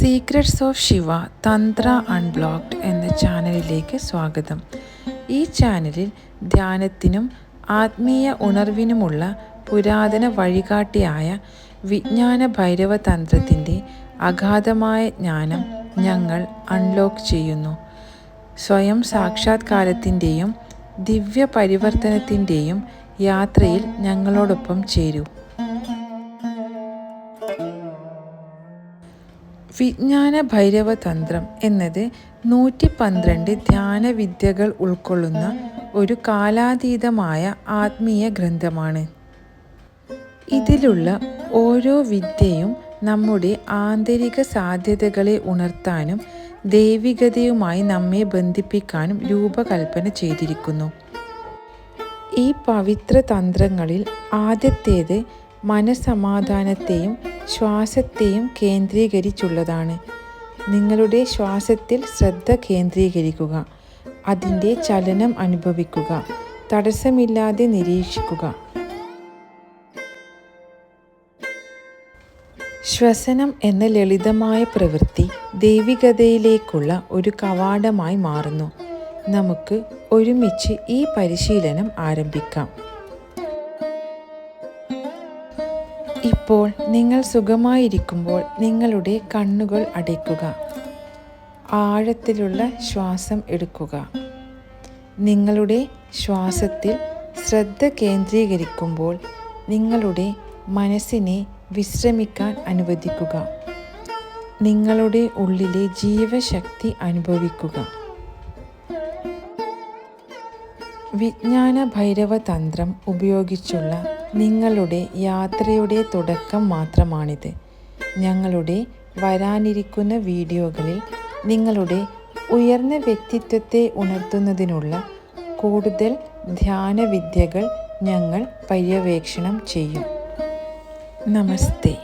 Secrets of Shiva തന്ത്ര അൺബ്ലോക്ക്ഡ് എന്ന ചാനലിലേക്ക് സ്വാഗതം. ഈ ചാനലിൽ ധ്യാനത്തിനും ആത്മീയ ഉണർവിനുമുള്ള പുരാതന വഴികാട്ടിയായ വിജ്ഞാന ഭൈരവ തന്ത്രത്തിൻ്റെ അഗാധമായ ജ്ഞാനം ഞങ്ങൾ അൺലോക്ക് ചെയ്യുന്നു. സ്വയം സാക്ഷാത്കാരത്തിൻ്റെയും ദിവ്യ പരിവർത്തനത്തിൻ്റെയും യാത്രയിൽ ഞങ്ങളോടൊപ്പം ചേരൂ. വിജ്ഞാന ഭൈരവ തന്ത്രം എന്നത് 112 ധ്യാനവിദ്യകൾ ഉൾക്കൊള്ളുന്ന ഒരു കാലാതീതമായ ആത്മീയ ഗ്രന്ഥമാണ്. ഇതിലുള്ള ഓരോ വിദ്യയും നമ്മുടെ ആന്തരിക സാധ്യതകളെ ഉണർത്താനും ദൈവികതയുമായി നമ്മെ ബന്ധിപ്പിക്കാനും രൂപകൽപ്പന ചെയ്തിരിക്കുന്നു. ഈ പവിത്ര തന്ത്രങ്ങളിൽ ആദ്യത്തേത് മനസ്സമാധാനത്തെയും ശ്വാസത്തെയും കേന്ദ്രീകരിച്ചുള്ളതാണ്. നിങ്ങളുടെ ശ്വാസത്തിൽ ശ്രദ്ധ കേന്ദ്രീകരിക്കുക, അതിൻ്റെ ചലനം അനുഭവിക്കുക, തടസ്സമില്ലാതെ നിരീക്ഷിക്കുക. ശ്വസനം എന്ന ലളിതമായ പ്രവൃത്തി ദൈവികതയിലേക്കുള്ള ഒരു കവാടമായി മാറുന്നു. നമുക്ക് ഒരുമിച്ച് ഈ പരിശീലനം ആരംഭിക്കാം. ഇപ്പോൾ നിങ്ങൾ സുഖമായിരിക്കുമ്പോൾ നിങ്ങളുടെ കണ്ണുകൾ അടയ്ക്കുക. ആഴത്തിലുള്ള ശ്വാസം എടുക്കുക. നിങ്ങളുടെ ശ്വാസത്തിൽ ശ്രദ്ധ കേന്ദ്രീകരിക്കുമ്പോൾ നിങ്ങളുടെ മനസ്സിനെ വിശ്രമിക്കാൻ അനുവദിക്കുക. നിങ്ങളുടെ ഉള്ളിലെ ജീവശക്തി അനുഭവിക്കുക. വിജ്ഞാന ഭൈരവ തന്ത്രം ഉപയോഗിച്ചുള്ള നിങ്ങളുടെ യാത്രയുടെ തുടക്കം മാത്രമാണിത്. ഞങ്ങളുടെ വരാനിരിക്കുന്ന വീഡിയോകളിൽ നിങ്ങളുടെ ഉയർന്ന വ്യക്തിത്വത്തെ ഉണർത്തുന്നതിനുള്ള കൂടുതൽ ധ്യാനവിദ്യകൾ ഞങ്ങൾ പര്യവേക്ഷണം ചെയ്യും. നമസ്തേ.